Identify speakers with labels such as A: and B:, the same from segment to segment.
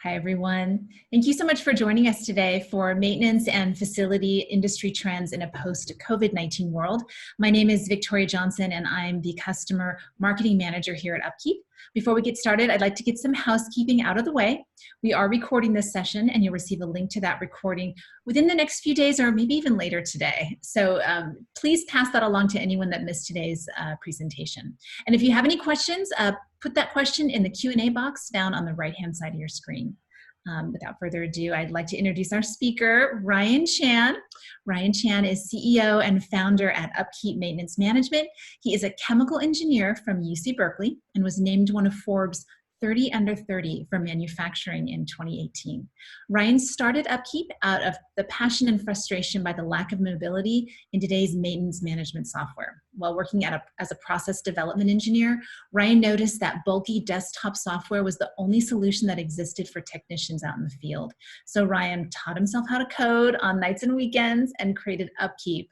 A: Hi, everyone. Thank you so much for joining us today for Maintenance and Facility Industry Trends in a Post-COVID-19 World. My name is Victoria Johnson, and I'm the Customer Marketing Manager here at UpKeep. Before we get started, I'd like to get some housekeeping out of the way. We are recording this session, and you'll receive a link to that recording within the next few days or maybe even later today. So please pass that along to anyone that missed today's presentation. And if you have any questions, put that question in the Q&A box down on the right-hand side of your screen. Without further ado, I'd like to introduce our speaker, Ryan Chan. Ryan Chan is CEO and founder at UpKeep Maintenance Management. He is a chemical engineer from UC Berkeley and was named one of Forbes' 30 under 30 for manufacturing in 2018. Ryan started UpKeep out of the passion and frustration by the lack of mobility in today's maintenance management software. While working as a process development engineer, Ryan noticed that bulky desktop software was the only solution that existed for technicians out in the field. So Ryan taught himself how to code on nights and weekends and created UpKeep.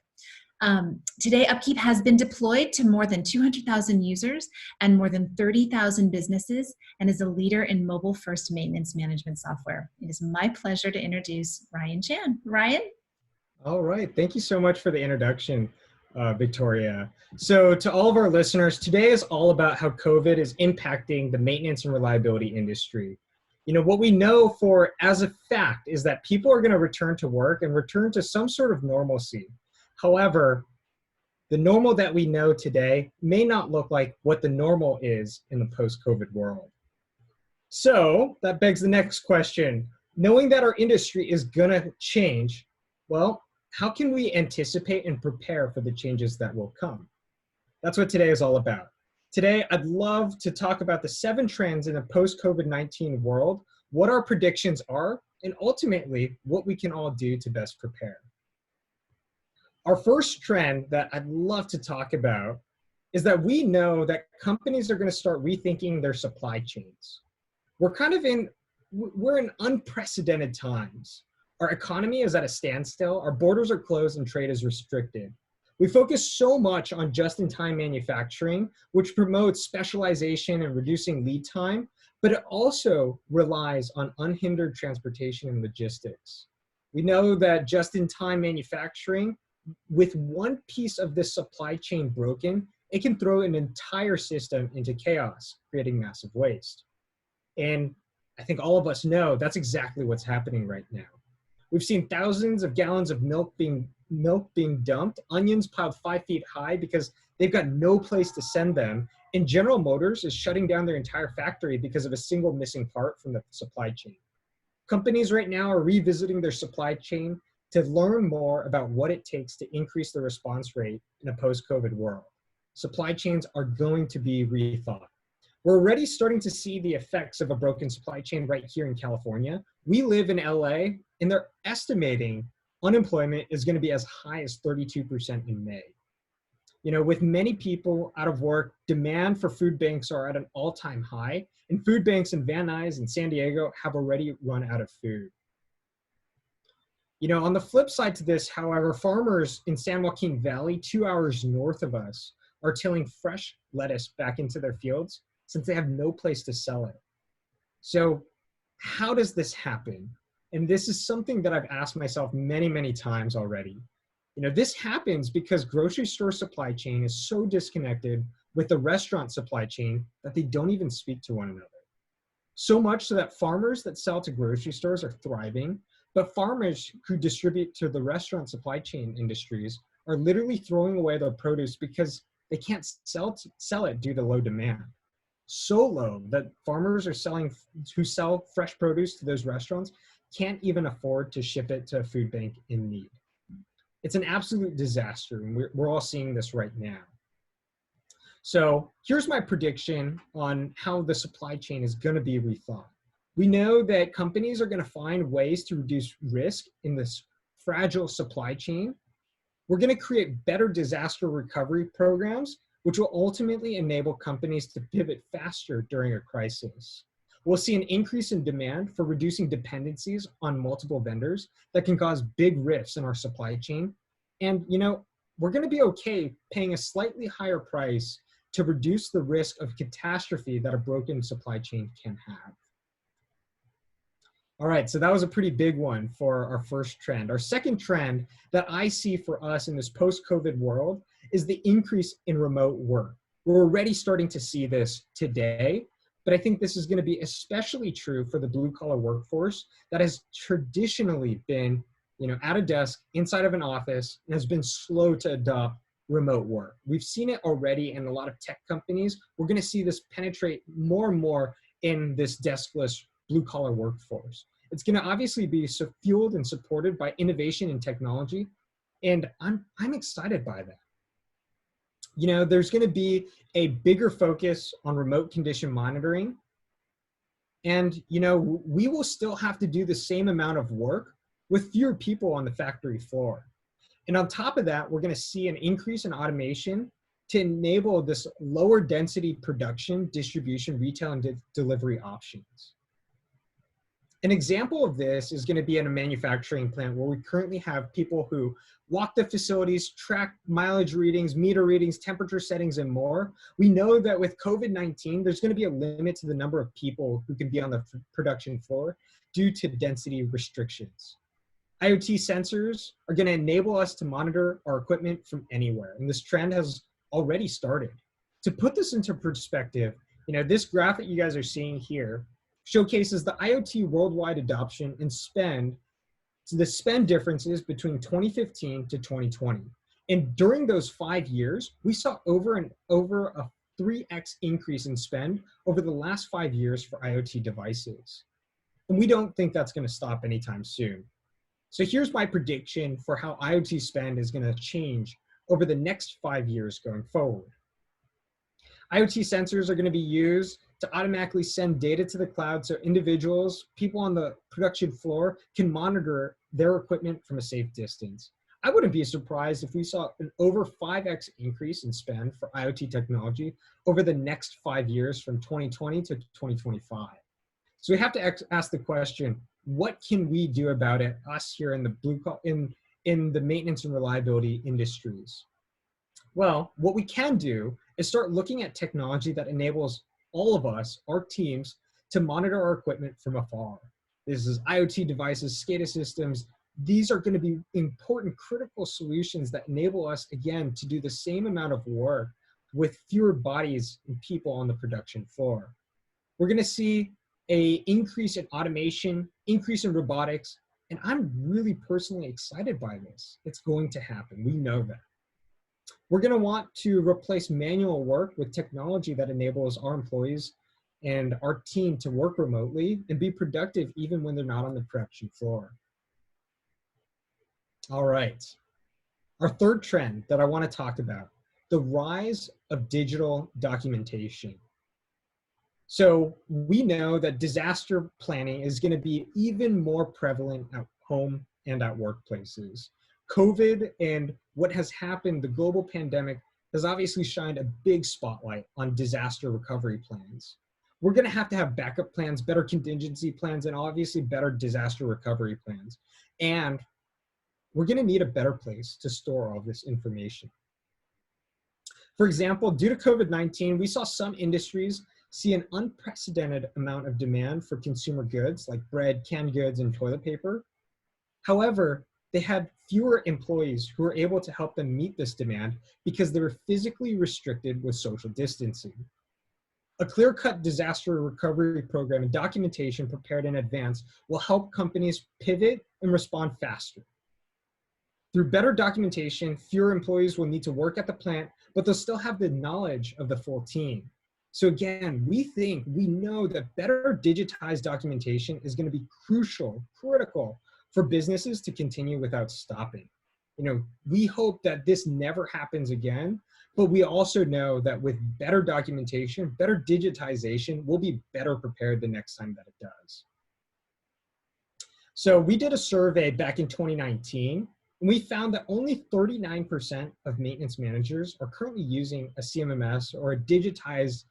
A: Today, UpKeep has been deployed to more than 200,000 users and more than 30,000 businesses and is a leader in mobile-first maintenance management software. It is my pleasure to introduce Ryan Chan. Ryan?
B: All right. Thank you so much for the introduction, Victoria. So to all of our listeners, today is all about how COVID is impacting the maintenance and reliability industry. You know, what we know for as a fact is that people are going to return to work and return to some sort of normalcy. However, the normal that we know today may not look like what the normal is in the post-COVID world. So that begs the next question. Knowing that our industry is going to change, well, how can we anticipate and prepare for the changes that will come? That's what today is all about. Today, I'd love to talk about the 7 trends in a post-COVID-19 world, what our predictions are, and ultimately, what we can all do to best prepare. Our first trend that I'd love to talk about is that we know that companies are going to start rethinking their supply chains. We're in unprecedented times. Our economy is at a standstill, our borders are closed, and trade is restricted. We focus so much on just-in-time manufacturing, which promotes specialization and reducing lead time, but it also relies on unhindered transportation and logistics. We know that just-in-time manufacturing, with one piece of this supply chain broken, it can throw an entire system into chaos, creating massive waste. And I think all of us know that's exactly what's happening right now. We've seen thousands of gallons of milk being dumped, onions piled 5 feet high because they've got no place to send them, and General Motors is shutting down their entire factory because of a single missing part from the supply chain. Companies right now are revisiting their supply chain to learn more about what it takes to increase the response rate in a post-COVID world. Supply chains are going to be rethought. We're already starting to see the effects of a broken supply chain right here in California. We live in LA, and they're estimating unemployment is going to be as high as 32% in May. You know, with many people out of work, demand for food banks are at an all-time high, and food banks in Van Nuys and San Diego have already run out of food. You know, on the flip side to this, however, farmers in San Joaquin Valley, 2 hours north of us, are tilling fresh lettuce back into their fields since they have no place to sell it. So how does this happen? And this is something that I've asked myself many, many times already. You know, this happens because grocery store supply chain is so disconnected with the restaurant supply chain that they don't even speak to one another. So much so that farmers that sell to grocery stores are thriving, but farmers who distribute to the restaurant supply chain industries are literally throwing away their produce because they can't sell it due to low demand. So low that farmers who sell fresh produce to those restaurants can't even afford to ship it to a food bank in need. It's an absolute disaster, and we're all seeing this right now. So here's my prediction on how the supply chain is going to be rethought. We know that companies are going to find ways to reduce risk in this fragile supply chain. We're going to create better disaster recovery programs, which will ultimately enable companies to pivot faster during a crisis. We'll see an increase in demand for reducing dependencies on multiple vendors that can cause big rifts in our supply chain. And, you know, we're going to be okay paying a slightly higher price to reduce the risk of catastrophe that a broken supply chain can have. All right, so that was a pretty big one for our first trend. Our second trend that I see for us in this post-COVID world is the increase in remote work. We're already starting to see this today, but I think this is going to be especially true for the blue-collar workforce that has traditionally been, at a desk inside of an office and has been slow to adopt remote work. We've seen it already in a lot of tech companies. We're going to see this penetrate more and more in this deskless blue-collar workforce. It's going to obviously be fueled and supported by innovation and technology, and I'm excited by that. There's going to be a bigger focus on remote condition monitoring, and we will still have to do the same amount of work with fewer people on the factory floor. And on top of that, we're going to see an increase in automation to enable this lower density production, distribution, retail, and delivery options. An example of this is going to be in a manufacturing plant where we currently have people who walk the facilities, track mileage readings, meter readings, temperature settings, and more. We know that with COVID-19, there's going to be a limit to the number of people who can be on the production floor due to density restrictions. IoT sensors are going to enable us to monitor our equipment from anywhere, and this trend has already started. To put this into perspective, this graph that you guys are seeing here showcases the IoT worldwide adoption and spend, the spend differences between 2015 to 2020. And during those 5 years, we saw over a 3x increase in spend over the last 5 years for IoT devices. And we don't think that's going to stop anytime soon. So here's my prediction for how IoT spend is going to change over the next 5 years going forward. IoT sensors are going to be used to automatically send data to the cloud so individuals, people on the production floor, can monitor their equipment from a safe distance. I wouldn't be surprised if we saw an over 5x increase in spend for IoT technology over the next 5 years from 2020 to 2025. So we have to ask the question, what can we do about it, us here in the in the maintenance and reliability industries? Well, what we can do is start looking at technology that enables all of us, our teams, to monitor our equipment from afar. This is IoT devices, SCADA systems. These are going to be important, critical solutions that enable us, again, to do the same amount of work with fewer bodies and people on the production floor. We're going to see an increase in automation, increase in robotics, and I'm really personally excited by this. It's going to happen. We know that. We're going to want to replace manual work with technology that enables our employees and our team to work remotely and be productive even when they're not on the production floor. All right. Our third trend that I want to talk about, the rise of digital documentation. So we know that disaster planning is going to be even more prevalent at home and at workplaces. COVID and what has happened, the global pandemic, has obviously shined a big spotlight on disaster recovery plans. We're going to have backup plans, better contingency plans, and obviously better disaster recovery plans. And we're going to need a better place to store all this information. For example, due to COVID-19, we saw some industries see an unprecedented amount of demand for consumer goods like bread, canned goods, and toilet paper. However, they had fewer employees who were able to help them meet this demand because they were physically restricted with social distancing. A clear-cut disaster recovery program and documentation prepared in advance will help companies pivot and respond faster. Through better documentation, fewer employees will need to work at the plant, but they'll still have the knowledge of the full team. So again, we know that better digitized documentation is going to be critical for businesses to continue without stopping. We hope that this never happens again, but we also know that with better documentation, better digitization, we'll be better prepared the next time that it does. So we did a survey back in 2019, and we found that only 39% of maintenance managers are currently using a CMMS or a digitized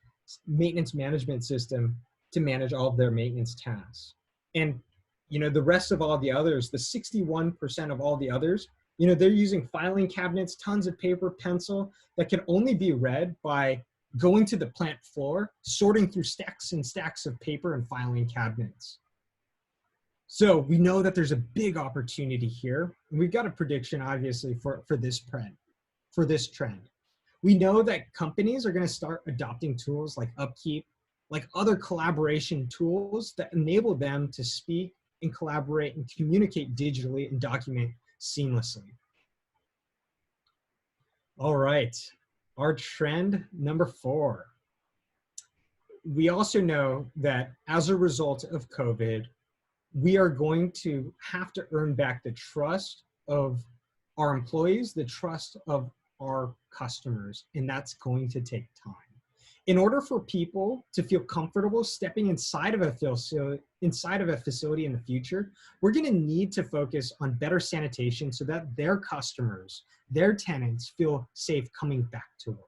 B: maintenance management system to manage all of their maintenance tasks. And the rest of all the others, the 61% of all the others, they're using filing cabinets, tons of paper, pencil that can only be read by going to the plant floor, sorting through stacks and stacks of paper and filing cabinets. So we know that there's a big opportunity here. And we've got a prediction, obviously, for this trend. We know that companies are going to start adopting tools like UpKeep, like other collaboration tools that enable them to speak and collaborate and communicate digitally and document seamlessly. All right, our trend number 4. We also know that as a result of COVID, we are going to have to earn back the trust of our employees, the trust of our customers, and that's going to take time. In order for people to feel comfortable stepping inside of a facility in the future, we're going to need to focus on better sanitation so that their customers, their tenants, feel safe coming back to work.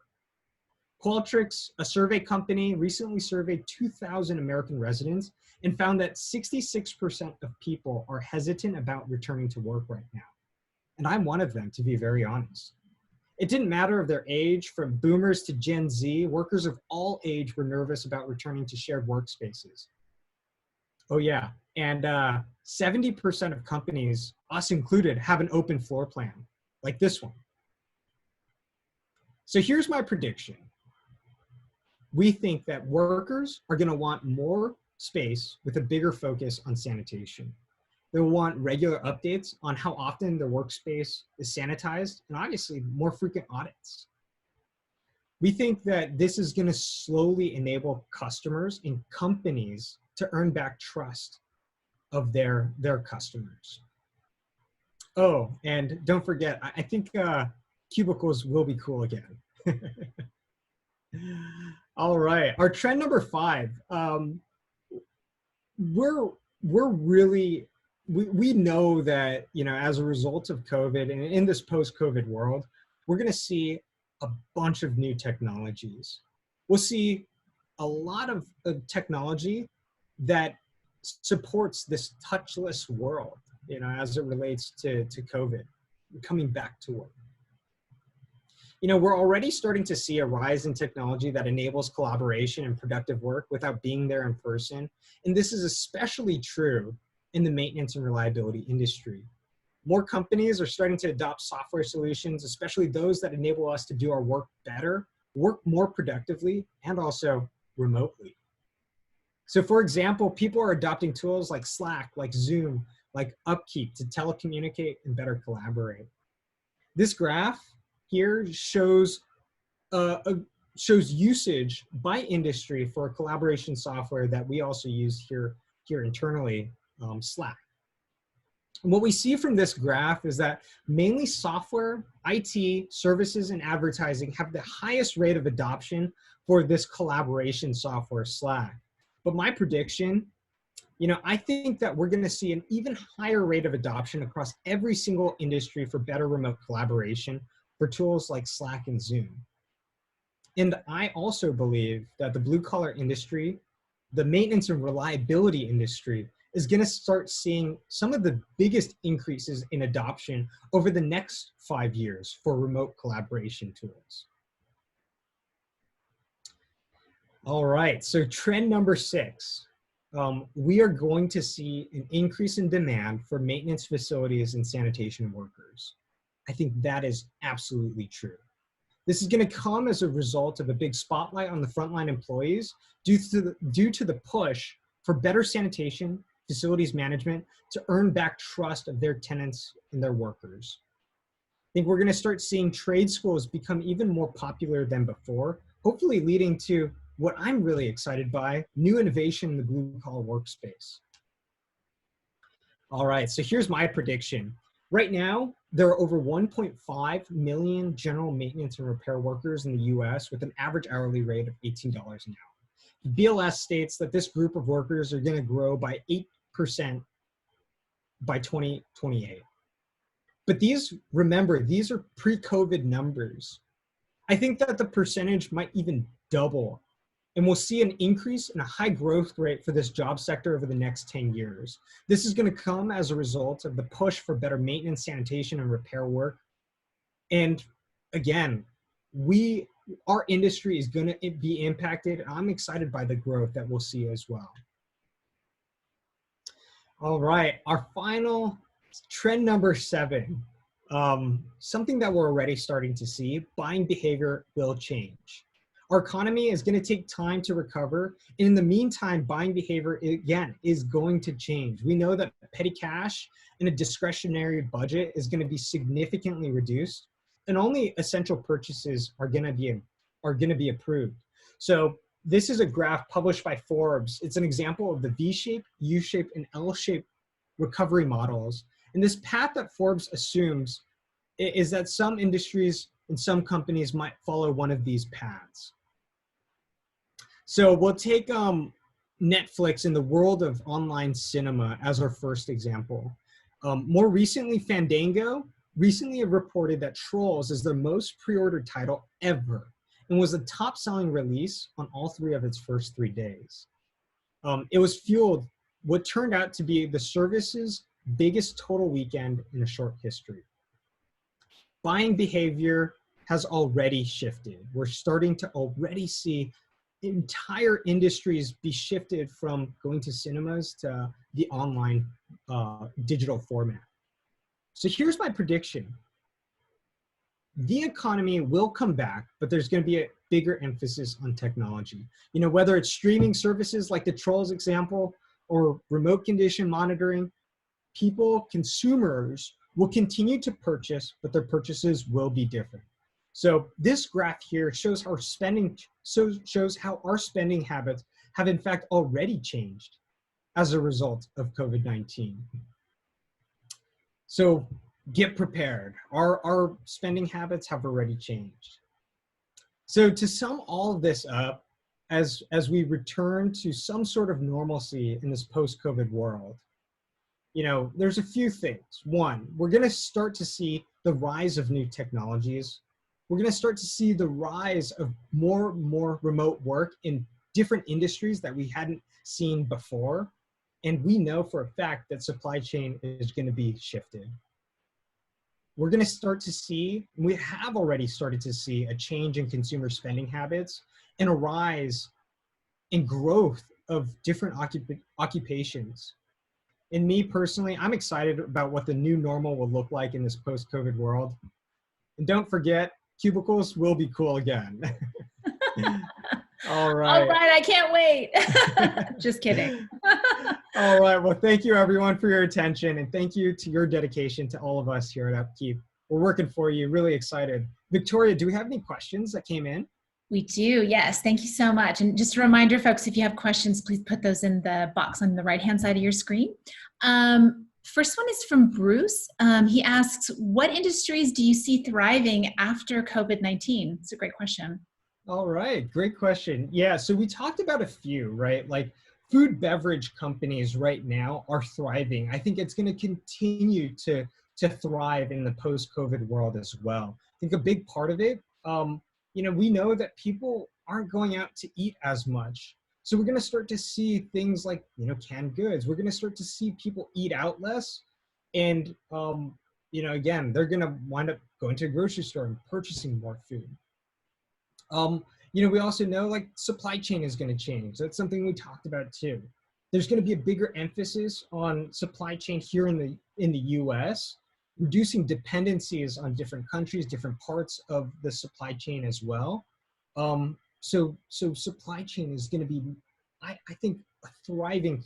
B: Qualtrics, a survey company, recently surveyed 2,000 American residents and found that 66% of people are hesitant about returning to work right now. And I'm one of them, to be very honest. It didn't matter of their age, from boomers to Gen Z, workers of all age were nervous about returning to shared workspaces. Oh yeah, and 70% of companies, us included, have an open floor plan, like this one. So here's my prediction. We think that workers are gonna want more space with a bigger focus on sanitation. They'll want regular updates on how often their workspace is sanitized, and obviously more frequent audits. We think that this is going to slowly enable customers and companies to earn back trust of their customers. Oh, and don't forget, I think cubicles will be cool again. All right, our trend number 5. We know that, as a result of COVID and in this post-COVID world, we're going to see a bunch of new technologies. We'll see a lot of technology that supports this touchless world, as it relates to COVID, coming back to work. We're already starting to see a rise in technology that enables collaboration and productive work without being there in person. And this is especially true in the maintenance and reliability industry. More companies are starting to adopt software solutions, especially those that enable us to do our work better, work more productively, and also remotely. So for example, people are adopting tools like Slack, like Zoom, like UpKeep to telecommunicate and better collaborate. This graph here shows usage by industry for a collaboration software that we also use here internally, Slack. And what we see from this graph is that mainly software, IT, services, and advertising have the highest rate of adoption for this collaboration software, Slack. But my prediction, I think that we're going to see an even higher rate of adoption across every single industry for better remote collaboration for tools like Slack and Zoom. And I also believe that the blue-collar industry, the maintenance and reliability industry, is going to start seeing some of the biggest increases in adoption over the next 5 years for remote collaboration tools. All right, so trend number 6. We are going to see an increase in demand for maintenance facilities and sanitation workers. I think that is absolutely true. This is going to come as a result of a big spotlight on the frontline employees due to the push for better sanitation, facilities management to earn back trust of their tenants and their workers. I think we're going to start seeing trade schools become even more popular than before, hopefully leading to what I'm really excited by, new innovation in the blue-collar workspace. All right, so here's my prediction. Right now, there are over 1.5 million general maintenance and repair workers in the US with an average hourly rate of $18 an hour. BLS states that this group of workers are going to grow by 8% by 2028. But remember, these are pre-COVID numbers. I think that the percentage might even double, and we'll see an increase in a high growth rate for this job sector over the next 10 years. This is going to come as a result of the push for better maintenance, sanitation, and repair work. And again, our industry is going to be impacted. I'm excited by the growth that we'll see as well. All right, our final trend number 7, something that we're already starting to see, buying behavior will change. Our economy is going to take time to recover. In the meantime, buying behavior, again, is going to change. We know that petty cash and a discretionary budget is going to be significantly reduced, and only essential purchases are going to be approved. So this is a graph published by Forbes. It's an example of the V-shaped, U-shaped, and L-shaped recovery models. And this path that Forbes assumes is that some industries and some companies might follow one of these paths. So we'll take Netflix in the world of online cinema as our first example. More recently, Fandango recently reported that Trolls is their most pre-ordered title ever and was the top-selling release on all 3 of its first 3 days. It was fueled what turned out to be the service's biggest total weekend in a short history. Buying behavior has already shifted. We're starting to already see entire industries be shifted from going to cinemas to the online digital format. So here's my prediction. The economy will come back, but there's going to be a bigger emphasis on technology. You know, whether it's streaming services like the Trolls example or remote condition monitoring, consumers will continue to purchase, but their purchases will be different. So this graph here shows how our spending habits have in fact already changed as a result of COVID-19. So get prepared. Our spending habits have already changed. So to sum all of this up, as we return to some sort of normalcy in this post-COVID world, you know, there's a few things. One, we're going to start to see the rise of new technologies. We're going to start to see the rise of more remote work in different industries that we hadn't seen before. And we know for a fact that supply chain is going to be shifted. We're going to start to see, we have already started to see a change in consumer spending habits and a rise in growth of different occupations. And me personally, I'm excited about what the new normal will look like in this post-COVID world. And don't forget, cubicles will be cool again. All right.
A: All right, I can't wait. Just kidding.
B: All right, well, thank you everyone for your attention, and thank you to your dedication to all of us here at UpKeep. We're working for you, really excited. Victoria, do we have any questions that came in?
A: We do, yes. Thank you so much. And just a reminder, folks, if you have questions, please put those in the box on the right-hand side of your screen. First one is from Bruce. He asks, what industries do you see thriving after COVID-19? It's a great question.
B: All right, great question. Yeah, so we talked about a few, right? Like food beverage companies right now are thriving. I think it's going to continue to thrive in the post-COVID world as well. I think a big part of it, you know, we know that people aren't going out to eat as much. So we're going to start to see things like, you know, canned goods. We're going to start to see people eat out less. And, you know, again, they're going to wind up going to a grocery store and purchasing more food. You know, we also know like supply chain is going to change. That's something we talked about too. There's going to be a bigger emphasis on supply chain here in the US, reducing dependencies on different countries, different parts of the supply chain as well. So supply chain is going to be, I think, a thriving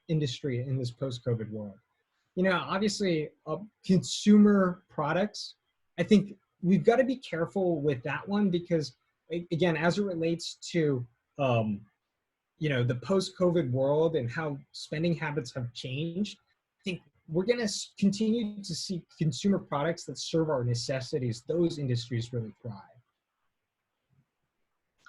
B: industry in this post-COVID world. You know, obviously, consumer products, I think we've got to be careful with that one because, again, as it relates to, you know, the post-COVID world and how spending habits have changed, I think we're going to continue to see consumer products that serve our necessities. Those industries really thrive.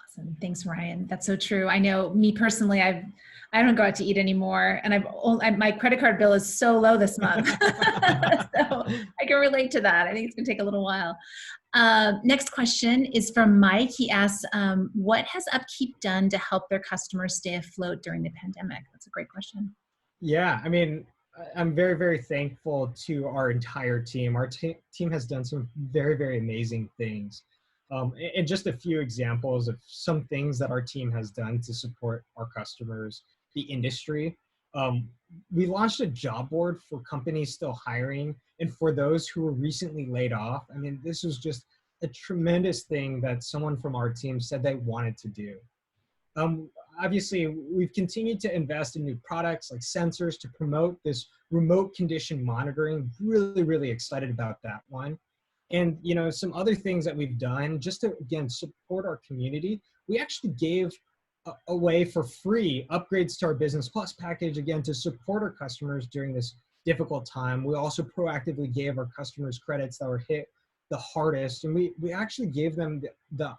A: Awesome. Thanks, Ryan. That's so true. I know me personally, I don't go out to eat anymore, and my credit card bill is so low this month. So I can relate to that. I think it's going to take a little while. Next question is from Mike. He asks, what has UpKeep done to help their customers stay afloat during the pandemic? That's a great question.
B: Yeah, I mean, I'm very, very thankful to our entire team. Our team has done some very, very amazing things. And just a few examples of some things that our team has done to support our customers, the industry. we launched a job board for companies still hiring and for those who were recently laid off. I mean, this was just a tremendous thing that someone from our team said they wanted to do. Obviously, we've continued to invest in new products like sensors to promote this remote condition monitoring. Really, really excited about that one. And some other things that we've done just to, again, support our community. We actually gave away for free upgrades to our Business Plus package, again, to support our customers during this difficult time. We also proactively gave our customers credits that were hit the hardest. And we actually gave them the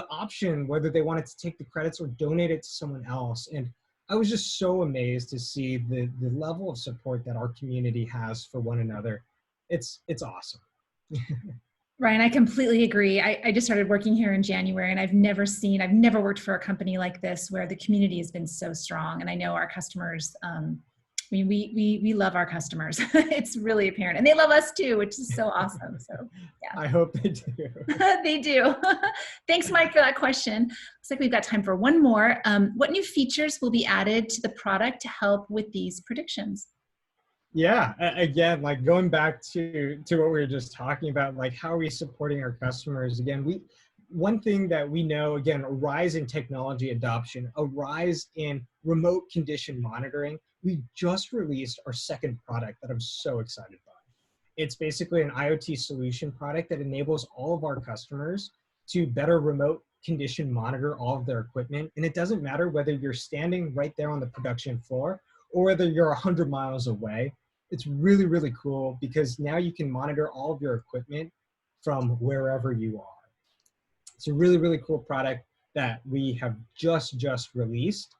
B: option whether they wanted to take the credits or donate it to someone else. And I was just so amazed to see the level of support that our community has for one another. It's awesome.
A: Ryan, I completely agree. I just started working here in January, and I've never worked for a company like this where the community has been so strong. And I know our customers, we love our customers. It's really apparent. And they love us too, which is so awesome. So yeah.
B: I hope they do.
A: They do. Thanks, Mike, for that question. Looks like we've got time for one more. What new features will be added to the product to help with these predictions?
B: Yeah, again, like going back to what we were just talking about, like how are we supporting our customers? Again, one thing that we know, again, a rise in technology adoption, a rise in remote condition monitoring. We just released our second product that I'm so excited by. It's basically an IoT solution product that enables all of our customers to better remote condition monitor all of their equipment. And it doesn't matter whether you're standing right there on the production floor or whether you're 100 miles away. It's really, really cool because now you can monitor all of your equipment from wherever you are. It's a really, really cool product that we have just released.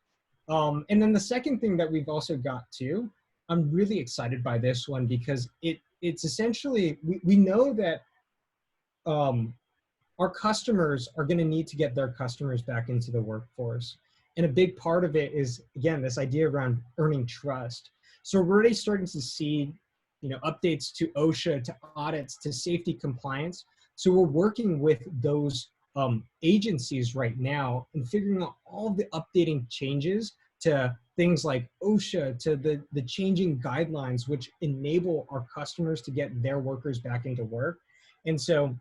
B: And then the second thing that we've also got too, I'm really excited by this one because it's essentially, we know that our customers are going to need to get their customers back into the workforce. And a big part of it is, again, this idea around earning trust. So we're already starting to see, updates to OSHA, to audits, to safety compliance. So we're working with those agencies right now and figuring out all the updating changes to things like OSHA, to the changing guidelines, which enable our customers to get their workers back into work. And so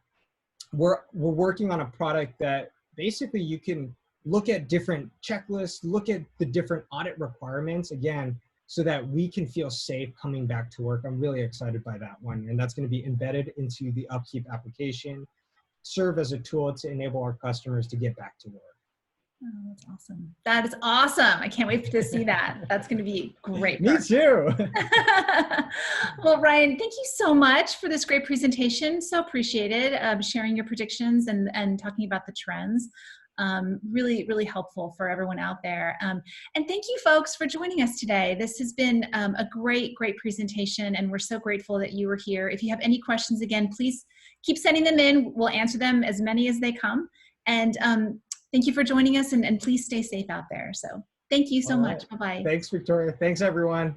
B: we're working on a product that basically you can look at different checklists, look at the different audit requirements, again, so that we can feel safe coming back to work. I'm really excited by that one. And that's going to be embedded into the UpKeep application, serve as a tool to enable our customers to get back to work.
A: Oh, that's awesome. That is awesome. I can't wait to see that. That's going to be great.
B: Me too.
A: Well, Ryan, thank you so much for this great presentation. So appreciated sharing your predictions and talking about the trends. Really, really helpful for everyone out there. And thank you folks for joining us today. This has been a great presentation, and we're so grateful that you were here. If you have any questions, again, please keep sending them in. We'll answer them as many as they come. And thank you for joining us, and please stay safe out there. So thank you so much. Bye-bye.
B: Thanks, Victoria. Thanks, everyone.